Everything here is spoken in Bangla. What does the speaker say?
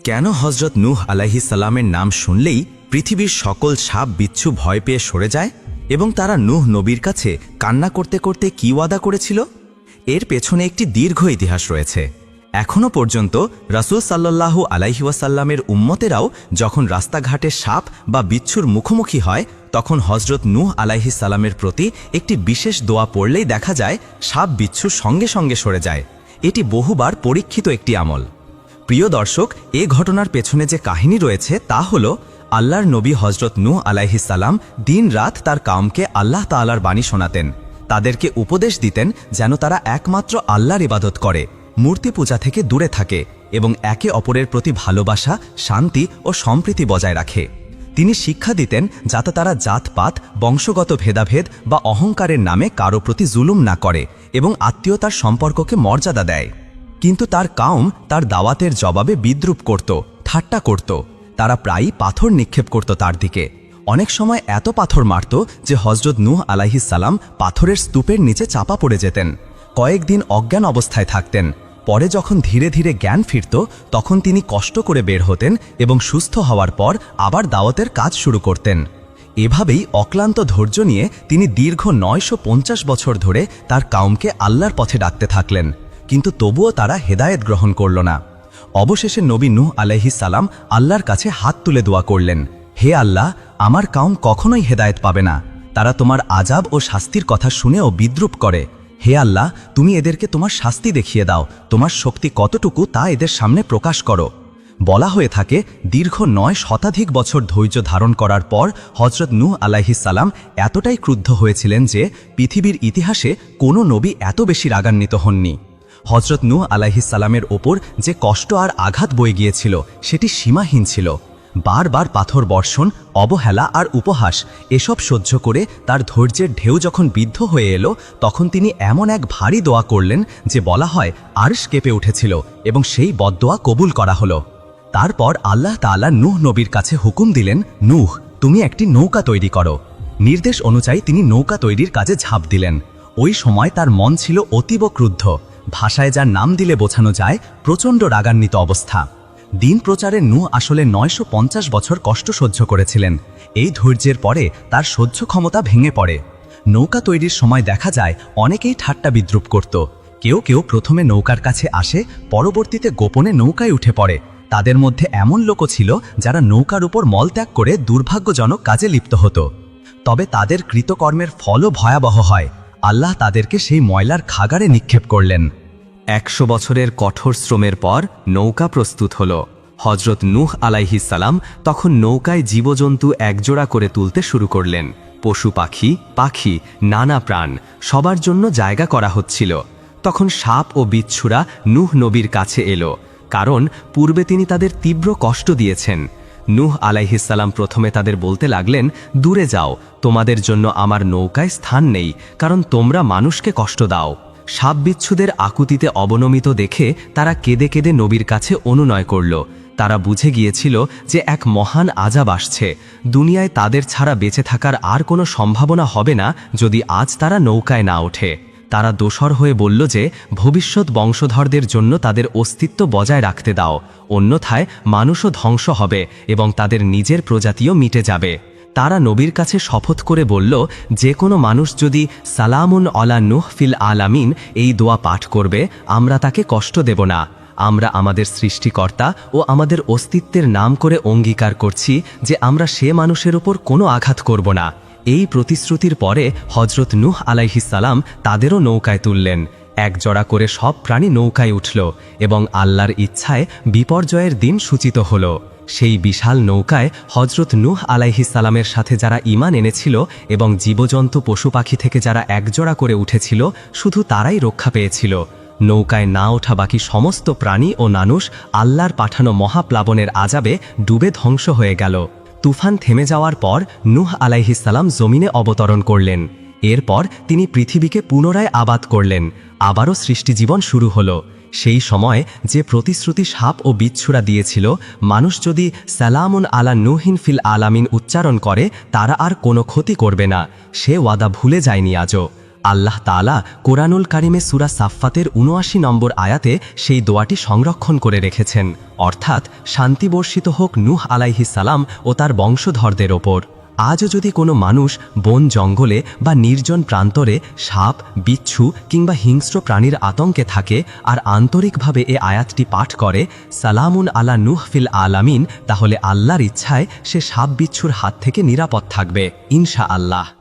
কেন হজরত নূহ আলাইহিস সালামের নাম শুনলেই পৃথিবীর সকল সাপ বিচ্ছু ভয় পেয়ে সরে যায় এবং তারা নূহ নবীর কাছে কান্না করতে করতে কি ওয়াদা করেছিল? এর পেছনে একটি দীর্ঘ ইতিহাস রয়েছে। এখনও পর্যন্ত রাসূল সাল্লাল্লাহু আলাইহি ওয়াসাল্লামের উম্মতেরাও যখন রাস্তাঘাটে সাপ বা বিচ্ছুর মুখোমুখি হয় তখন হজরত নূহ আলাইহিস সালামের প্রতি একটি বিশেষ দোয়া পড়লেই দেখা যায় সাপ বিচ্ছু সঙ্গে সঙ্গে সরে যায়। এটি বহুবার পরীক্ষিত একটি আমল। প্রিয় দর্শক, এ ঘটনার পেছনে যে কাহিনী রয়েছে তা হল আল্লাহর নবী হজরত নূহ আলাইহিস সালাম দিন রাত তার কাউমকে আল্লাহ তাআলার বাণী শোনাতেন, তাদেরকে উপদেশ দিতেন যেন তারা একমাত্র আল্লাহর ইবাদত করে, মূর্তি পূজা থেকে দূরে থাকে এবং একে অপরের প্রতি ভালোবাসা, শান্তি ও সম্প্রীতি বজায় রাখে। তিনি শিক্ষা দিতেন যাতে তারা জাতপাত, বংশগত ভেদাভেদ বা অহংকারের নামে কারো প্রতি জুলুম না করে এবং আত্মীয়তার সম্পর্ককে মর্যাদা দেয়। কিন্তু তার কাউম তার দাওয়াতের জবাবে বিদ্রূপ করত, ঠাট্টা করত। তারা প্রায়ই পাথর নিক্ষেপ করত তার দিকে। অনেক সময় এত পাথর মারত যে হজরত নূহ আলাইহিস সালাম পাথরের স্তূপের নিচে চাপা পড়ে যেতেন, কয়েকদিন অজ্ঞান অবস্থায় থাকতেন। পরে যখন ধীরে ধীরে জ্ঞান ফিরত তখন তিনি কষ্ট করে বের হতেন এবং সুস্থ হওয়ার পর আবার দাওয়াতের কাজ শুরু করতেন। এভাবেই অক্লান্ত ধৈর্য নিয়ে তিনি দীর্ঘ 950 বছর ধরে তার কাউমকে আল্লাহর পথে ডাকতে থাকলেন, কিন্তু তবুও তারা হেদায়েত গ্রহণ করল না। অবশেষে নবী নূহ আলাইহিস সালাম আল্লাহর কাছে হাত তুলে দোয়া করলেন, হে আল্লাহ, আমার কাউম কখনোই হেদায়েত পাবে না। তারা তোমার আযাব ও শাস্তির কথা শুনেও বিদ্রূপ করে। হে আল্লাহ, তুমি এদেরকে তোমার শাস্তি দেখিয়ে দাও, তোমার শক্তি কতটুকু তা এদের সামনে প্রকাশ করো। বলা হয়ে থাকে দীর্ঘ 9 শতাধিক বছর ধৈর্য ধারণ করার পর হজরত নূহ আলাইহিস সালাম এতটাই ক্রুদ্ধ হয়েছিলেন যে পৃথিবীর ইতিহাসে কোনো নবী এত বেশি রাগান্বিত হননি। হজরত নূহ আলাইহিস সালামের ওপর যে কষ্ট আর আঘাত বয়ে গিয়েছিল সেটি সীমাহীন ছিল। বারবার পাথর বর্ষণ, অবহেলা আর উপহাস এসব সহ্য করে তার ধৈর্যের ঢেউ যখন বিদ্ধ হয়ে এলো তখন তিনি এমন এক ভারী দোয়া করলেন যে বলা হয় আরশ কেঁপে উঠেছিল এবং সেই বদদোয়া কবুল করা হলো। তারপর আল্লাহ তাআলা নূহ নবীর কাছে হুকুম দিলেন, নূহ, তুমি একটি নৌকা তৈরি করো। নির্দেশ অনুযায়ী তিনি নৌকা তৈরির কাজে ঝাঁপ দিলেন। ওই সময় তার মন ছিল অতীব ক্রুদ্ধ, ভাষায় যার নাম দিলে বোঝানো যায় প্রচণ্ড রাগান্বিত অবস্থা। দিন প্রচারে নূহ আসলে 950 বছর কষ্ট সহ্য করেছিলেন। এই ধৈর্যের পরে তার সহ্য ক্ষমতা ভেঙে পড়ে। নৌকা তৈরির সময় দেখা যায় অনেকেই ঠাট্টা বিদ্রূপ করত। কেউ কেউ প্রথমে নৌকার কাছে আসে, পরবর্তীতে গোপনে নৌকায় উঠে পড়ে। তাদের মধ্যে এমন লোকও ছিল যারা নৌকার উপর মলত্যাগ করে দুর্ভাগ্যজনক কাজে লিপ্ত হতো। তবে তাদের কৃতকর্মের ফলও ভয়াবহ হয়। আল্লাহ তাদেরকে সেই ময়লার খাগারে নিক্ষেপ করলেন। 100 বছরের কঠোর শ্রমের পর নৌকা প্রস্তুত হল। হজরত নূহ আলাইহিস সালাম তখন নৌকায় জীবজন্তু একজোড়া করে তুলতে শুরু করলেন। পশু পাখি, নানা প্রাণ সবার জন্য জায়গা করা হচ্ছিল। তখন সাপ ও বিচ্ছুরা নূহ নবীর কাছে এলো, কারণ পূর্বে তিনি তাদের তীব্র কষ্ট দিয়েছেন। নূহ আলাইহিস সালাম প্রথমে তাদের বলতে লাগলেন, দূরে যাও, তোমাদের জন্য আমার নৌকায় স্থান নেই, কারণ তোমরা মানুষকে কষ্ট দাও। সাপ বিচ্ছুদের আকুতিতে অবনমিত দেখে তারা কেঁদে কেঁদে নবীর কাছে অনুনয় করল। তারা বুঝে গিয়েছিল যে এক মহান আযাব আসছে। দুনিয়ায় তাদের ছাড়া বেঁচে থাকার আর কোনো সম্ভাবনা হবে না যদি আজ তারা নৌকায় না ওঠে। তারা দোসর হয়ে বলল যে ভবিষ্যৎ বংশধরদের জন্য তাদের অস্তিত্ব বজায় রাখতে দাও, অন্যথায় মানুষও ধ্বংস হবে এবং তাদের নিজের প্রজাতিও মিটে যাবে। তারা নবীর কাছে শপথ করে বলল, যে কোনো মানুষ যদি সালামুন আলা নূহ ফিল আলামিন এই দোয়া পাঠ করবে, আমরা তাকে কষ্ট দেব না। আমরা আমাদের সৃষ্টিকর্তা ও আমাদের অস্তিত্বের নাম করে অঙ্গীকার করছি যে আমরা সে মানুষের উপর কোনো আঘাত করব না। এই প্রতিশ্রুতির পরে হজরত নূহ আলাইহিস সালাম তাদেরও নৌকায় তুললেন। একজোড়া করে সব প্রাণী নৌকায় উঠল এবং আল্লাহর ইচ্ছায় বিপর্যয়ের দিন সূচিত হল। সেই বিশাল নৌকায় হজরত নূহ আলাইহিস সালামের সাথে যারা ঈমান এনেছিল এবং জীবজন্তু পশু পাখি থেকে যারা একজোড়া করে উঠেছিল শুধু তারাই রক্ষা পেয়েছিল। নৌকায় না ওঠা বাকি সমস্ত প্রাণী ও মানুষ আল্লাহর পাঠানো মহাপ্লাবনের আযাবে ডুবে ধ্বংস হয়ে গেল। তুফান থেমে যাওয়ার পর নূহ আলাইহিস সালাম জমিনে অবতরণ করলেন। এরপর তিনি পৃথিবীকে পুনরায় আবাদ করলেন। আবারও সৃষ্টিজীবন শুরু হলো। সেই সময় যে প্রতিশ্রুতি সাপ ও বিচ্ছুরা দিয়েছিল, মানুষ যদি সালামুন আলা নূহিন ফিল আলামিন উচ্চারণ করে তারা আর কোনো ক্ষতি করবে না, সে ওয়াদা ভুলে যায়নি আজও। আল্লাহ তাআলা কোরআনুল কারিমে সূরা সাফফাতের ৭৯ নম্বর আয়াতে সেই দোয়াটি সংরক্ষণ করে রেখেছেন, অর্থাৎ শান্তি বর্ষিত হোক নূহ আলাইহিস সালাম ও তার বংশধরদের ওপর। আজও যদি কোনো মানুষ বন জঙ্গলে বা নির্জন প্রান্তরে সাপ, বিচ্ছু কিংবা হিংস্র প্রাণীর আতঙ্কে থাকে আর আন্তরিকভাবে এ আয়াতটি পাঠ করে, সালামুন আলা নূহ ফিল আলামিন, তাহলে আল্লাহর ইচ্ছায় সে সাপ বিচ্ছুর হাত থেকে নিরাপদ থাকবে ইনশাআল্লাহ।